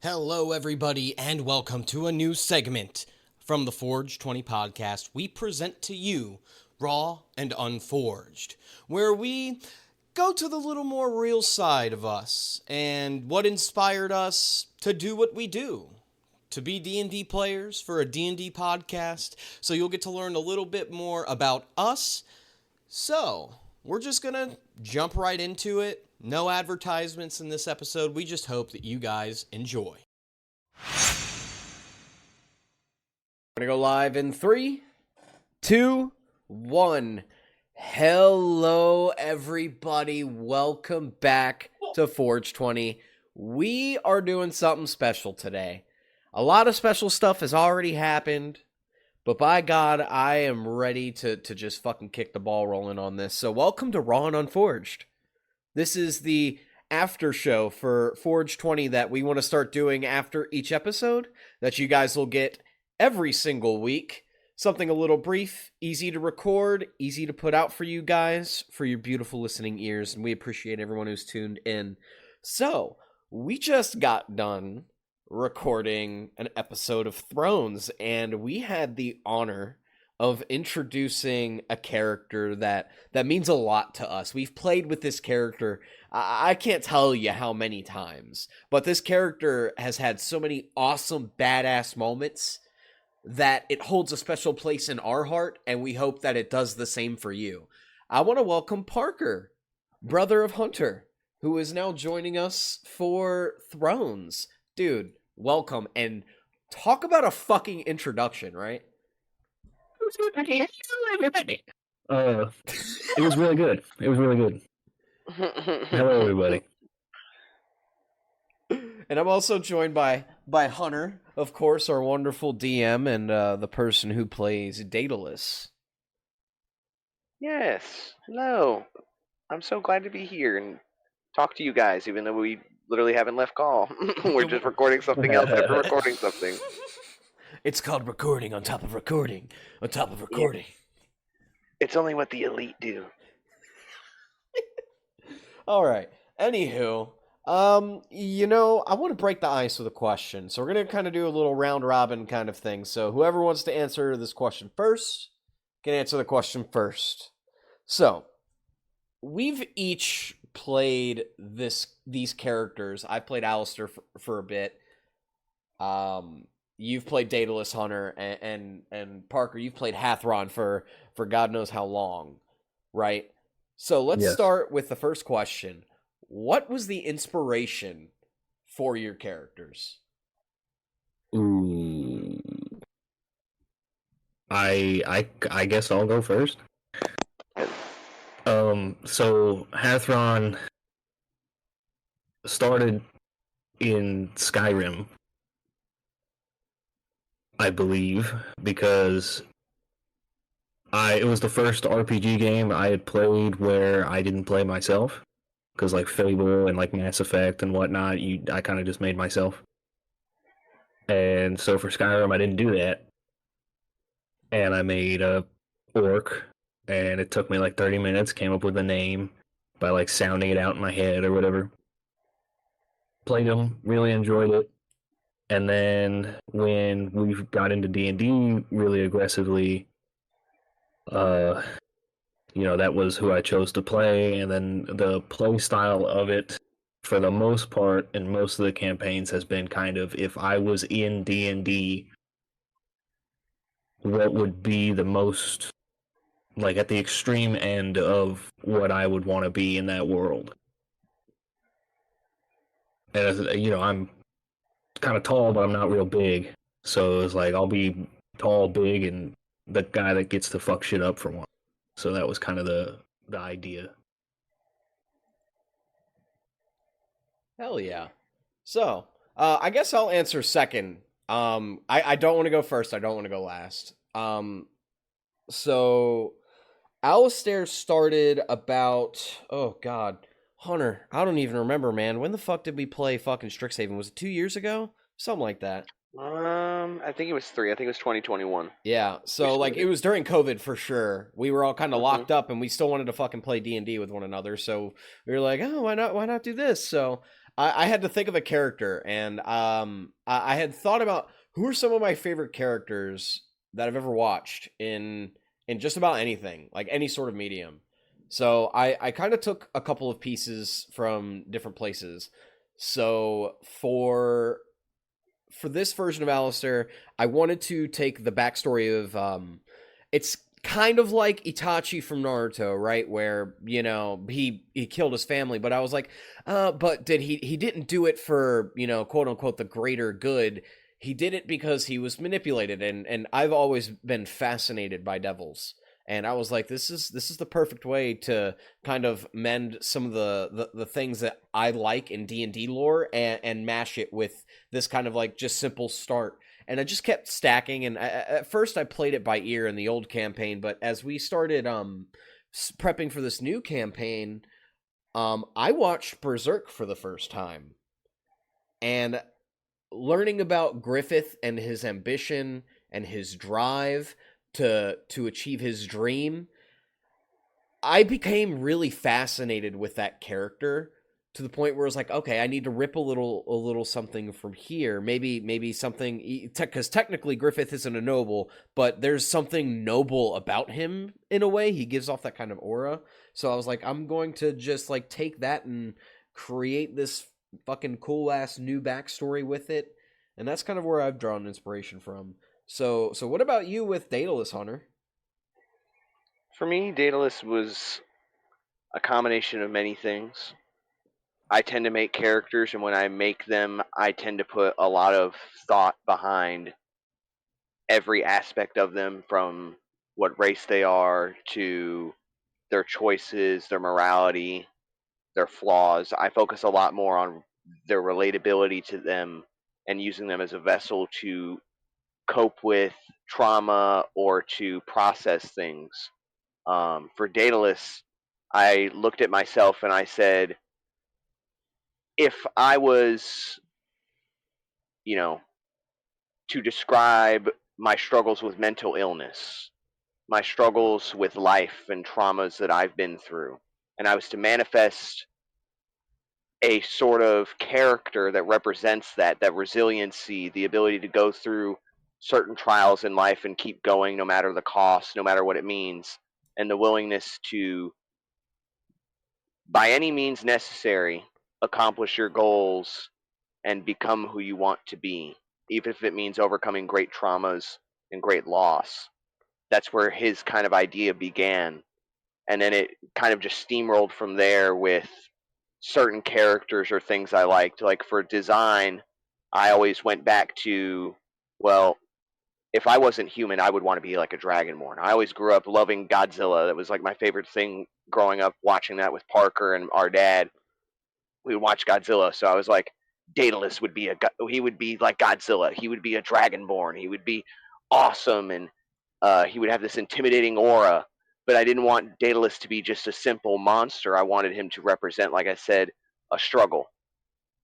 Hello, everybody, and welcome to a new segment from the Forge 20 podcast. We present to you Raw and Unforged, where we go to the little more real side of us and what inspired us to do what we do, to be D&D players for a D&D podcast. So you'll get to learn a little bit more about us. So we're just gonna jump right into it. No advertisements in this episode. We just hope that you guys enjoy. We're gonna go live in 3, 2, 1. Hello, everybody. Welcome back to Forge 20. We are doing something special today. A lot of special stuff has already happened, but by God, I am ready to just fucking kick the ball rolling on this. So welcome to Raw and Unforged. This is the after show for Forge 20 that we want to start doing after each episode that you guys will get every single week. Something a little brief, easy to record, easy to put out for you guys, for your beautiful listening ears, and we appreciate everyone who's tuned in. So, we just got done recording an episode of Thrones, and we had the honor of introducing a character that means a lot to us. We've played with this character, I can't tell you how many times, but this character has had so many awesome, badass moments that it holds a special place in our heart, and we hope that it does the same for you. I want to welcome Parker, brother of Hunter, who is now joining us for Thrones. Dude, welcome, and talk about a fucking introduction, right? It was really good. It was really good. Hello, everybody. And I'm also joined by Hunter, of course, our wonderful DM and the person who plays Daedalus. Yes. Hello. I'm so glad to be here and talk to you guys, even though we literally haven't left call. We're just recording something else after recording something. It's called recording on top of recording on top of recording. Yeah. It's only what the elite do. All right. Anywho, I want to break the ice with a question. So we're going to kind of do a little round robin kind of thing. So whoever wants to answer this question first can answer the question first. So, we've each played these characters. I've played Alistair for a bit. You've played Daedalus, Hunter, and Parker, you've played Hathron for God knows how long, right? So let's start with the first question. What was the inspiration for your characters? Ooh. I guess I'll go first. So Hathron started in Skyrim, I believe, because it was the first RPG game I had played where I didn't play myself, because like Fable and like Mass Effect and whatnot, I kind of just made myself. And so for Skyrim, I didn't do that, and I made a orc, and it took me like 30 minutes, came up with a name by like sounding it out in my head or whatever. Played them, really enjoyed it. And then when we got into D&D really aggressively, that was who I chose to play. And then the play style of it, for the most part, in most of the campaigns, has been kind of, if I was in D&D, what would be the most, like, at the extreme end of what I would want to be in that world. And, I'm kind of tall, but I'm not real big. So it's like, I'll be tall, big, and the guy that gets to fuck shit up for once. So that was kind of the idea. Hell yeah. So, I guess I'll answer second. I don't want to go first. I don't want to go last. So Alistair started about, oh God, Hunter, I don't even remember, man. When the fuck did we play fucking Strixhaven? Was it 2 years ago? Something like that. I think it was 3. I think it was 2021. Yeah, so like it was during COVID for sure. We were all kind of locked up, and we still wanted to fucking play D&D with one another. So we were like, oh, why not do this? So I had to think of a character, and I had thought about who are some of my favorite characters that I've ever watched in just about anything, like any sort of medium. So I kind of took a couple of pieces from different places. So for this version of Alistair, I wanted to take the backstory of it's kind of like Itachi from Naruto, right? Where, you know, he killed his family, but I was like, but did he didn't do it for, you know, quote unquote the greater good. He did it because he was manipulated, and I've always been fascinated by devils. And I was like, this is the perfect way to kind of mend some of the things that I like in D&D lore, and mash it with this kind of like just simple start. And I just kept stacking, and at first I played it by ear in the old campaign, but as we started prepping for this new campaign, I watched Berserk for the first time, and learning about Griffith and his ambition and his drive to achieve his dream, I became really fascinated with that character, to the point where it's like, okay, I need to rip a little something from here. Maybe something, because technically Griffith isn't a noble, but there's something noble about him in a way. He gives off that kind of aura. So I was like, I'm going to just like take that and create this fucking cool ass new backstory with it. And that's kind of where I've drawn inspiration from. So what about you with Daedalus, Hunter? For me, Daedalus was a combination of many things. I tend to make characters, and when I make them, I tend to put a lot of thought behind every aspect of them, from what race they are to their choices, their morality, their flaws. I focus a lot more on their relatability to them and using them as a vessel to cope with trauma or to process things. For Daedalus, I looked at myself and I said, if I was, you know, to describe my struggles with mental illness, my struggles with life and traumas that I've been through, and I was to manifest a sort of character that represents that resiliency, the ability to go through certain trials in life and keep going no matter the cost, no matter what it means, and the willingness to, by any means necessary, accomplish your goals and become who you want to be, even if it means overcoming great traumas and great loss. That's where his kind of idea began. And then it kind of just steamrolled from there with certain characters or things I liked. Like for design, I always went back to, well, if I wasn't human, I would want to be like a dragonborn. I always grew up loving Godzilla. That was like my favorite thing growing up, watching that with Parker and our dad. We would watch Godzilla, so I was like, Daedalus would be he would be like Godzilla. He would be a dragonborn. He would be awesome, and he would have this intimidating aura. But I didn't want Daedalus to be just a simple monster. I wanted him to represent, like I said, a struggle.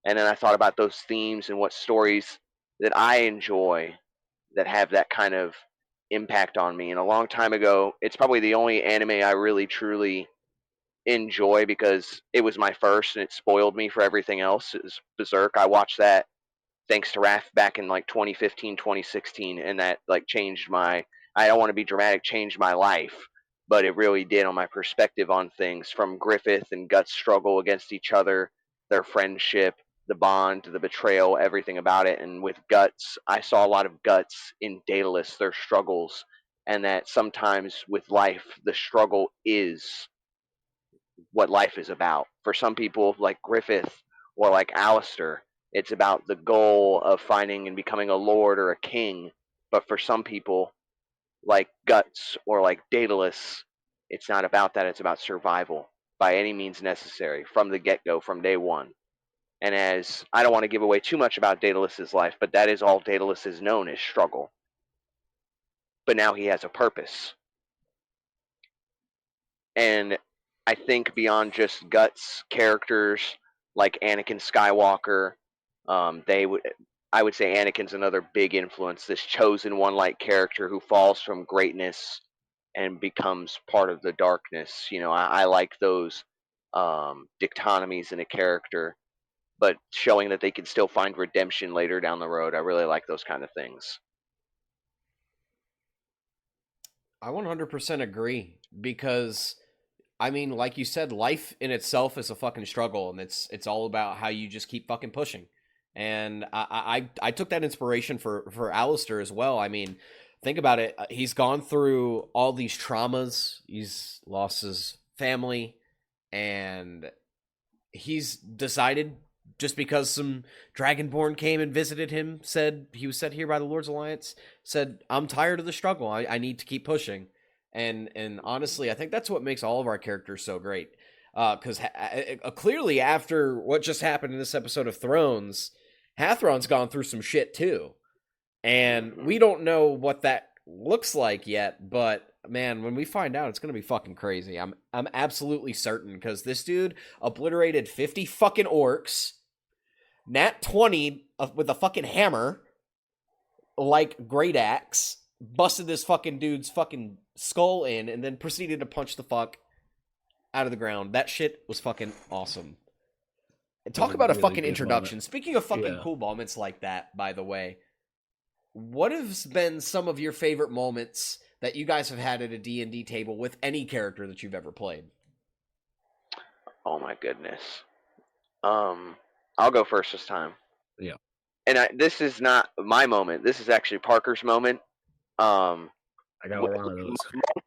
And then I thought about those themes and what stories that I enjoy that have that kind of impact on me. And a long time ago, it's probably the only anime I really truly enjoy because it was my first and it spoiled me for everything else. It was Berserk. I watched that thanks to Raph back in like 2015, 2016, and that like changed my, I don't want to be dramatic, changed my life, but it really did on my perspective on things, from Griffith and Guts' struggle against each other, their friendship, the bond, the betrayal, everything about it. And with Guts, I saw a lot of Guts in Daedalus, their struggles, and that sometimes with life, the struggle is what life is about. For some people, like Griffith or like Alistair, it's about the goal of finding and becoming a lord or a king. But for some people, like Guts or like Daedalus, it's not about that. It's about survival by any means necessary from the get go, from day one. And as I don't want to give away too much about Daedalus's life, but that is all Daedalus is known as struggle. But now he has a purpose. And I think beyond just Guts, characters like Anakin Skywalker, they would, I would say Anakin's another big influence. This chosen one-like character who falls from greatness and becomes part of the darkness. You know, I like those dichotomies in a character. but showing that they can still find redemption later down the road. I really like those kind of things. I 100% agree because I mean, like you said, life in itself is a fucking struggle, and it's all about how you just keep fucking pushing. And I took that inspiration for Alistair as well. I mean, think about it. He's gone through all these traumas. He's lost his family, and he's decided just because some Dragonborn came and visited him, said he was set here by the Lord's Alliance, said, I'm tired of the struggle. I need to keep pushing. And honestly, I think that's what makes all of our characters so great. Because clearly, after what just happened in this episode of Thrones, Hathron's gone through some shit too. And we don't know what that looks like yet, but man, when we find out, it's gonna be fucking crazy. I'm absolutely certain because this dude obliterated 50 fucking orcs, nat 20 with a fucking hammer, like great axe, busted this fucking dude's fucking skull in, and then proceeded to punch the fuck out of the ground. That shit was fucking awesome. And talk about a fucking introduction. Moment. Speaking of fucking cool moments like that, by the way, what has been some of your favorite moments that you guys have had at a D&D table with any character that you've ever played? Oh my goodness. I'll go first this time. Yeah. And this is not my moment. This is actually Parker's moment. I got a lot of those.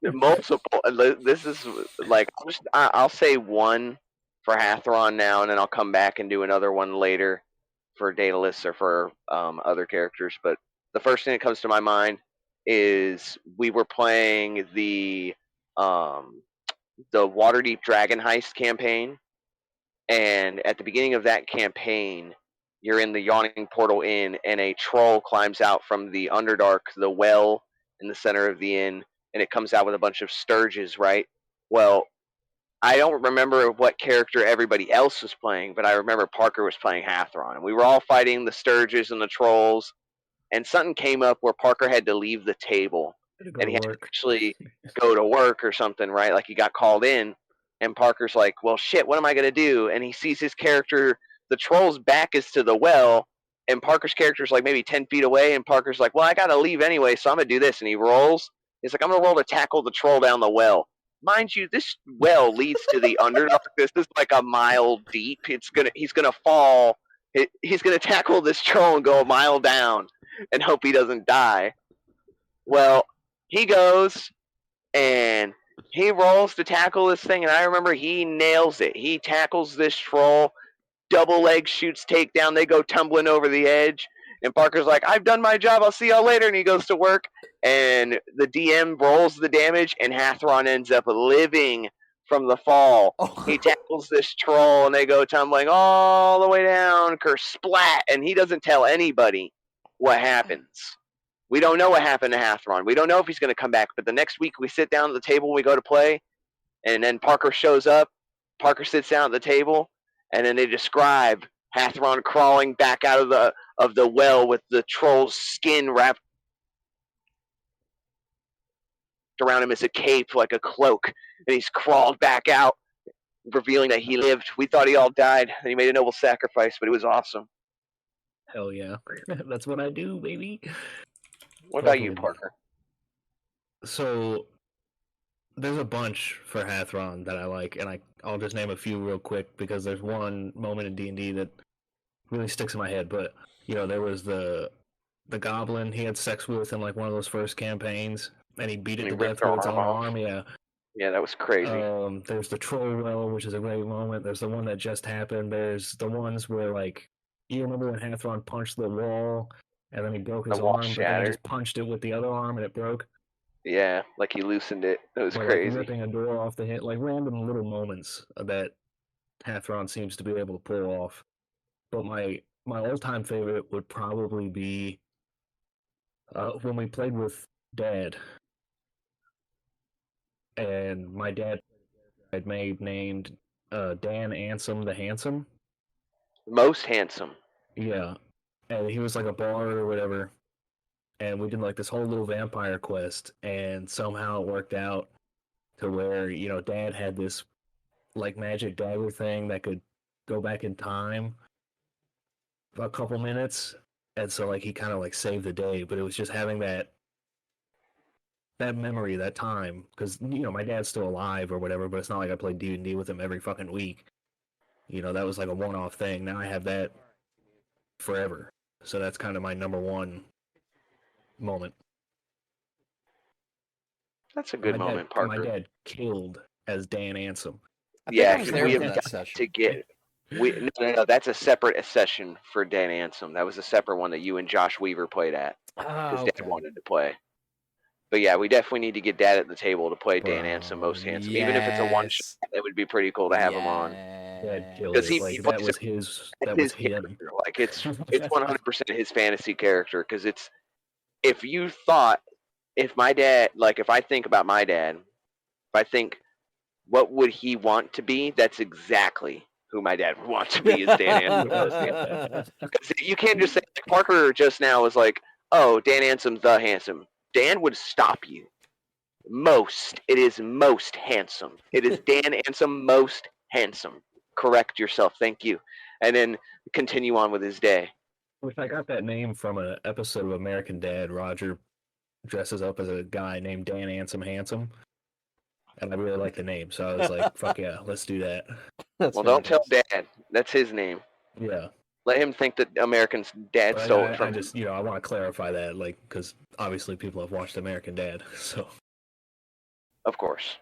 Multiple. This is like I'll say one for Hathron now, and then I'll come back and do another one later for Daedalus or for other characters. But the first thing that comes to my mind is we were playing the Waterdeep Dragon Heist campaign, and at the beginning of that campaign, you're in the Yawning Portal Inn, and a troll climbs out from the Underdark, the well in the center of the inn, and it comes out with a bunch of sturges, right? Well, I don't remember what character everybody else was playing, but I remember Parker was playing Hathron, and we were all fighting the sturges and the trolls, and something came up where Parker had to leave the table, and he had to actually go to work or something, right? Like he got called in, and Parker's like, well, shit, what am I going to do? And he sees his character, the troll's back is to the well, and Parker's character's like maybe 10 feet away, and Parker's like, well, I got to leave anyway, so I'm going to do this. And he rolls. He's like, I'm going to roll to tackle the troll down the well. Mind you, this well leads to the Underdark. This is like a mile deep. He's going to fall. He's going to tackle this troll and go a mile down and hope he doesn't die. Well, he goes and he rolls to tackle this thing, and I remember he nails it. He tackles this troll, double leg shoots takedown. They go tumbling over the edge, and Parker's like, I've done my job. I'll see y'all later. And he goes to work, and the DM rolls the damage, and Hathron ends up living from the fall. Oh. He tackles this troll, and they go tumbling all the way down, splat, and he doesn't tell anybody what happens. We don't know what happened to Hathron. We don't know if he's going to come back. But the next week, we sit down at the table, we go to play, and then Parker shows up. Parker sits down at the table, and then they describe Hathron crawling back out of the well with the troll's skin wrapped around him as a cape, like a cloak. And he's crawled back out, revealing that he lived. We thought he all died, and he made a noble sacrifice, but it was awesome. Hell yeah. That's what I do, baby. What about you, Parker? So, there's a bunch for Hathron that I like, and I'll just name a few real quick because there's one moment in D&D that really sticks in my head. But there was the goblin he had sex with in like one of those first campaigns, and he beat it to death with its own arm. Yeah, that was crazy. There's the troll well, which is a great moment. There's the one that just happened. There's the ones where like you remember when Hathron punched the wall. And then he broke his arm, but then he just punched it with the other arm, and it broke. Yeah, like he loosened it. It was crazy. Like ripping a door off the hit, like random little moments that Hathron seems to be able to pull off. But my all-time favorite would probably be when we played with Dad. And my dad had named Dan Ansem the Handsome. Most handsome. Yeah. And he was like a bard or whatever, and we did like this whole little vampire quest, and somehow it worked out to where, Dad had this like magic dagger thing that could go back in time, a couple minutes, and so like he kind of like saved the day. But it was just having that memory, that time, because my dad's still alive or whatever. But it's not like I played D&D with him every fucking week. That was like a one-off thing. Now I have that forever. So that's kind of my number one moment. That's a good moment, Parker. My dad killed as Dan Ansem. I was there for that session. To get no, that's a separate session for Dan Ansem. That was a separate one that you and Josh Weaver played at because Dad wanted to play. But yeah, we definitely need to get Dad at the table to play Dan Ansem most handsome. Yes. Even if it's a one shot, it would be pretty cool to have him on. Because that was his character. Like it's 100% his fantasy character. Because it's if my dad, like if I think about my dad, if I think what would he want to be, that's exactly who my dad would want to be is Dan Ansem. Because you can't just say, like Parker just now was like, oh, Dan Ansem the handsome. Dan would stop you. It is most handsome. It is Dan Ansem most handsome. Correct yourself. Thank you. And then continue on with his day. Which I got that name from an episode of American Dad. Roger dresses up as a guy named Dan Ansem Handsome. And I really like the name, so I was like, fuck yeah, let's do that. Don't tell Dad. That's his name. Yeah. Let him think that American's Dad stole it from him. I want to clarify that, like, because obviously people have watched American Dad, so. Of course.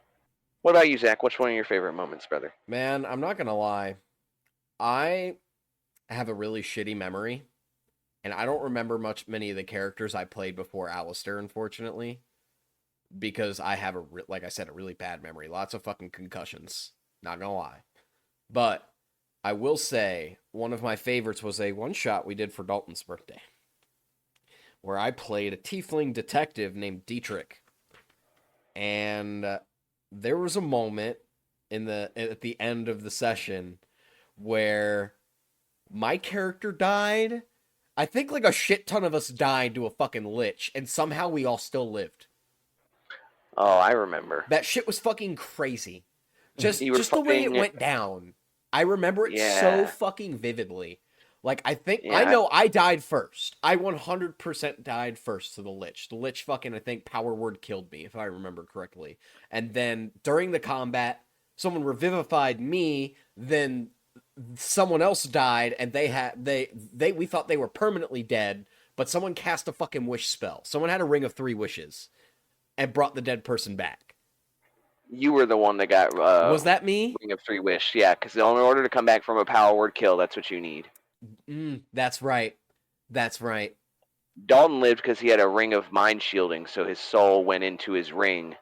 What about you, Zach? What's one of your favorite moments, brother? Man, I'm not going to lie. I have a really shitty memory, and I don't remember many of the characters I played before Alistair, unfortunately. Because I have like I said, a really bad memory. Lots of fucking concussions. Not gonna lie. But I will say one of my favorites was a one-shot we did for Dalton's birthday. Where I played a tiefling detective named Dietrich. And there was a moment at the end of the session where my character died. I think like a shit ton of us died to a fucking lich, and somehow we all still lived. Oh, I remember. That shit was fucking crazy. Just the way it went down. I remember it so fucking vividly. Like, I know I died first. I 100% died first to the Lich. The Lich fucking, I think, power word killed me, if I remember correctly. And then, during the combat, someone revivified me, then someone else died, and we thought they were permanently dead, but someone cast a fucking wish spell. Someone had a ring of 3 wishes. And brought the dead person back. You were the one that got... was that me? Ring of 3 wish, yeah. Because in order to come back from a power word kill, that's what you need. That's right. That's right. Dalton lived because he had a ring of mind shielding, so his soul went into his ring.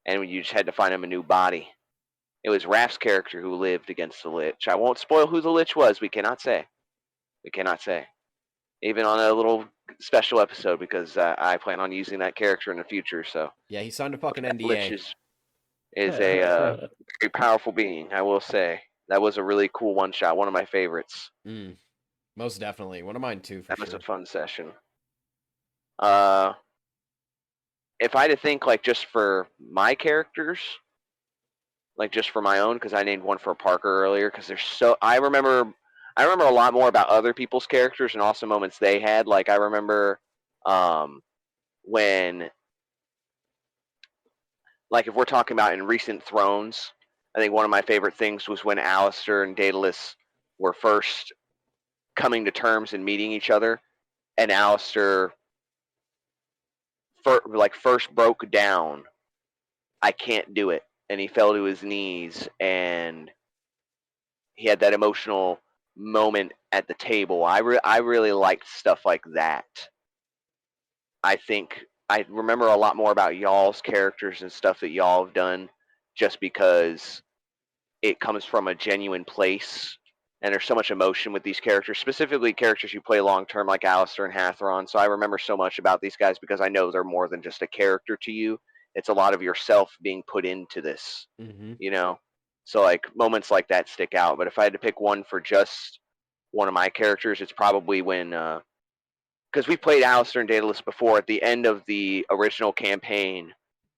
And you just had to find him a new body. It was Raph's character who lived against the Lich. I won't spoil who the Lich was. We cannot say. Even on a little special episode, because I plan on using that character in the future. So yeah, he signed a fucking NDA. Lich is a very powerful being, I will say. That was a really cool one shot, one of my favorites. Most definitely, one of mine too. That was a fun session. If I had to think, like, just for my characters, like just for my own, because I named one for Parker earlier, because I remember a lot more about other people's characters and awesome moments they had. Like, I remember when, like, if we're talking about in recent Thrones, I think one of my favorite things was when Alistair and Daedalus were first coming to terms and meeting each other, and Alistair first broke down, I can't do it, and he fell to his knees, and he had that emotional moment at the table. I really liked stuff like that. I think I remember a lot more about y'all's characters and stuff that y'all have done, just because it comes from a genuine place, and there's so much emotion with these characters, specifically characters you play long term like Alistair and Hathron. So I remember so much about these guys because I know they're more than just a character to you. It's a lot of yourself being put into this, So, like, moments like that stick out. But if I had to pick one for just one of my characters, it's probably when, because we played Alistair and Daedalus before, at the end of the original campaign,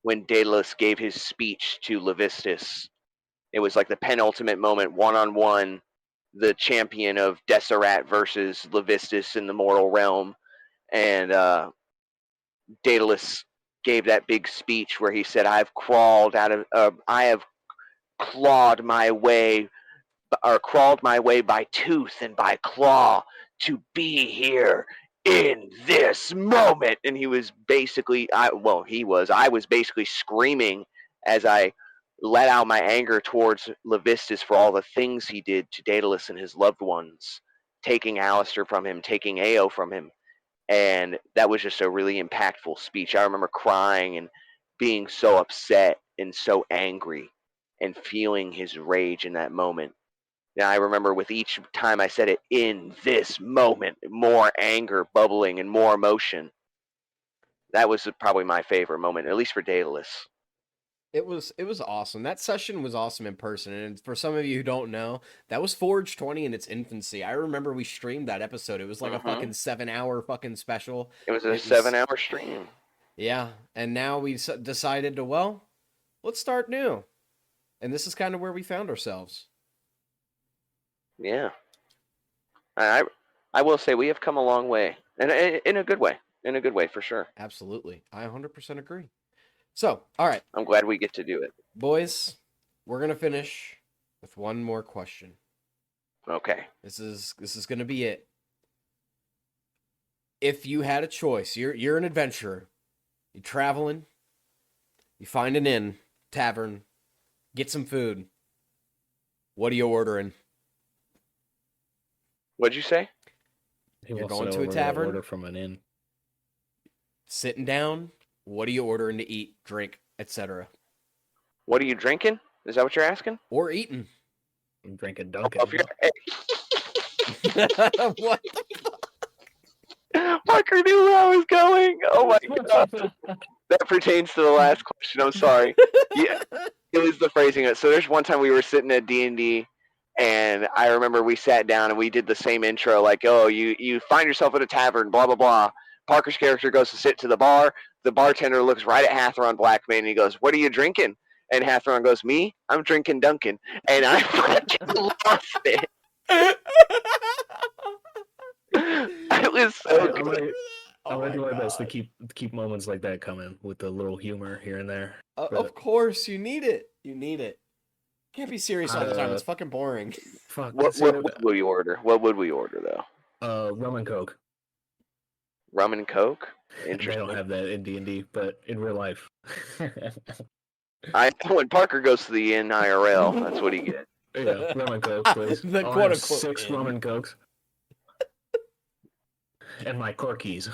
when Daedalus gave his speech to Levistus. It was like the penultimate moment, one-on-one, the champion of Deseret versus Levistus in the mortal realm, and Daedalus gave that big speech where he said, I have clawed my way, or crawled my way by tooth and by claw to be here in this moment." And he was basically, I was basically screaming as I let out my anger towards Levistus for all the things he did to Daedalus and his loved ones, taking Alistair from him, taking Ao from him. And that was just a really impactful speech. I remember crying and being so upset and so angry and feeling his rage in that moment. And I remember with each time I said it, "in this moment," more anger bubbling and more emotion. That was probably my favorite moment, at least for Daedalus. It was awesome. That session was awesome in person. And for some of you who don't know, that was Forge 20 in its infancy. I remember we streamed that episode. It was like a fucking 7-hour fucking special. It was a 7-hour stream. Yeah, and now we decided to, well, let's start new. And this is kind of where we found ourselves. Yeah. I will say we have come a long way. And in a good way. In a good way, for sure. Absolutely. I 100% agree. So, all right. I'm glad we get to do it. Boys, we're going to finish with one more question. Okay. This is going to be it. If you had a choice, you're an adventurer. You're traveling. You find an inn, tavern, get some food. What are you ordering? What'd you say? You're going to a tavern. Order from an inn. Sitting down. What are you ordering to eat, drink, etc.? What are you drinking? Is that what you're asking? Or eating. I'm drinking Dunkin'. What? Parker knew where I was going. Oh my god. That pertains to the last question. I'm sorry. Yeah, it was the phrasing. So there's one time we were sitting at D&D, and I remember we sat down and we did the same intro, like, "Oh, you find yourself at a tavern, blah blah blah." Parker's character goes to sit to the bar. The bartender looks right at Hatheron Blackman and he goes, "What are you drinking?" And Hatheron goes, "Me? I'm drinking Dunkin'." And I fucking lost it. It was so good. I'm gonna do my best to keep moments like that coming with a little humor here and there. Of course, you need it. You need it. Can't be serious all the time. It's fucking boring. Fuck. What will you order? What would we order though? Rum and Coke. Rum and Coke? They don't have that in D&D, but in real life. When Parker goes to the inn IRL, that's what he gets. Yeah, rum and Coke, please. The I'll quote have unquote 6 rum and Cokes. And my Corkies.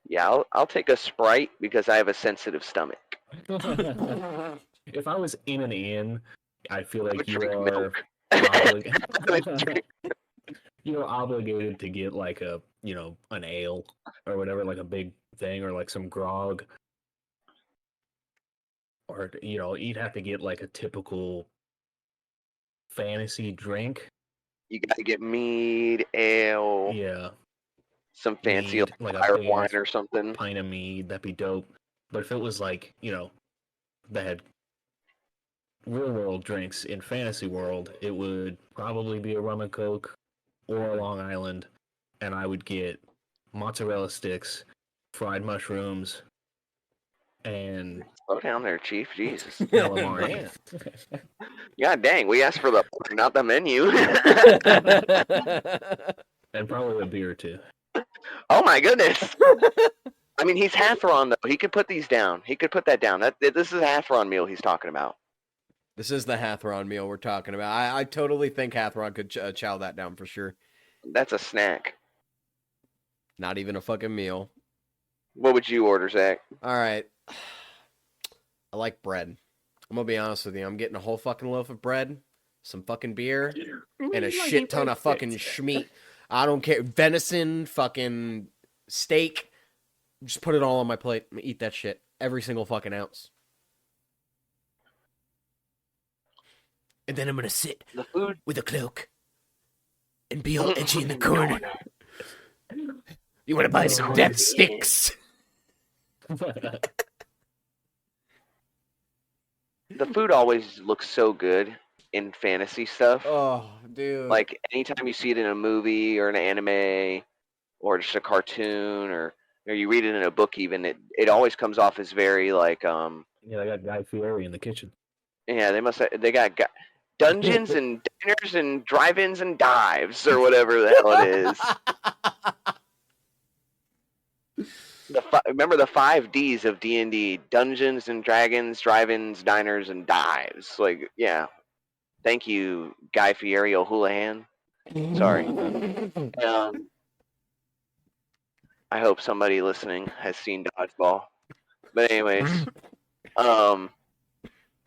Yeah, I'll take a Sprite because I have a sensitive stomach. If I was in an inn, I feel like you're obligated to get like an ale or whatever, like a big thing, or like some grog, or you'd have to get like a typical fantasy drink. You gotta get mead, ale, Yeah, some fancy mead, like fire a wine or something. pint of mead, that'd be dope. But if it was like that had real world drinks in fantasy world, it would probably be a rum and Coke or a Long Island, and I would get mozzarella sticks, fried mushrooms, and Slow down there, Chief. Jesus. calamari. God dang, we asked for the order, not the menu. And probably a beer too. Oh my goodness. I mean, he's Hatheron though. He could put these down. He could put that down. This is a Hatheron meal he's talking about. This is the Hatheron meal we're talking about. I totally think Hatheron could chow that down for sure. That's a snack. Not even a fucking meal. What would you order, Zach? All right. I like bread. I'm going to be honest with you. I'm getting a whole fucking loaf of bread, some fucking beer, and a shit ton of fucking schmeat. I don't care. Venison, fucking steak. Just put it all on my plate. I'm gonna eat that shit. Every single fucking ounce. And then I'm going to sit with a cloak and be all edgy in the corner. You want to buy some death sticks? The food always looks so good in fantasy stuff. Oh, dude. Like anytime you see it in a movie or an anime or just a cartoon or you read it in a book, even it always comes off as very like Yeah, I got Guy Fieri in the kitchen. yeah, they got dungeons and diners and drive-ins and dives or whatever the hell it is. Remember the 5 Ds of D&D: Dungeons and Dragons, drive-ins, diners, and dives. Like, yeah. Thank you, Guy Fieri O'Houlihan. Sorry. I hope somebody listening has seen Dodgeball. But anyways,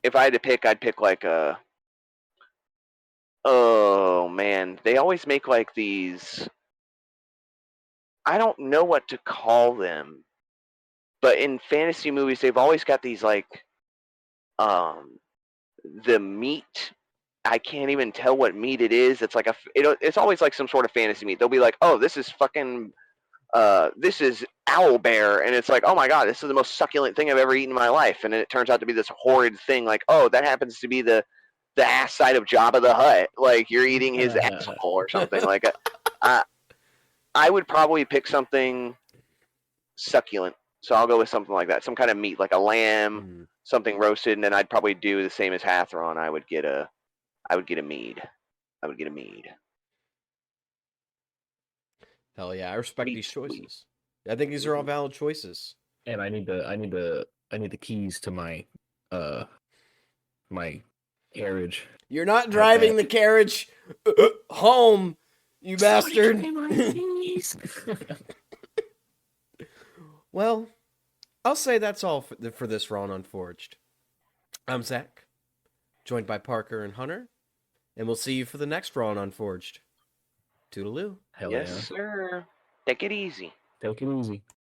if I had to pick, I'd pick like a. Oh man, they always make like these. I don't know what to call them, but in fantasy movies, they've always got these like, the meat. I can't even tell what meat it is. It's like it's always like some sort of fantasy meat. They'll be like, oh, this is fucking this is owl bear, and it's like, oh my god, this is the most succulent thing I've ever eaten in my life, and then it turns out to be this horrid thing. Like, oh, that happens to be the ass side of Jabba the Hutt. Like you're eating his asshole or something. Like, I would probably pick something succulent. So I'll go with something like that, some kind of meat, like a lamb, something roasted, and then I'd probably do the same as Hathron. I would get a mead. I would get a mead. Hell yeah, I respect these choices. I think these are all valid choices. And I need the keys to my my carriage. You're not driving the carriage home, you bastard. Well, I'll say that's all for this Raw and Unforged. I'm Zach, joined by Parker and Hunter, and we'll see you for the next Raw and Unforged. Toodaloo. Hell yes, yeah. sir. Take it easy. Take it easy.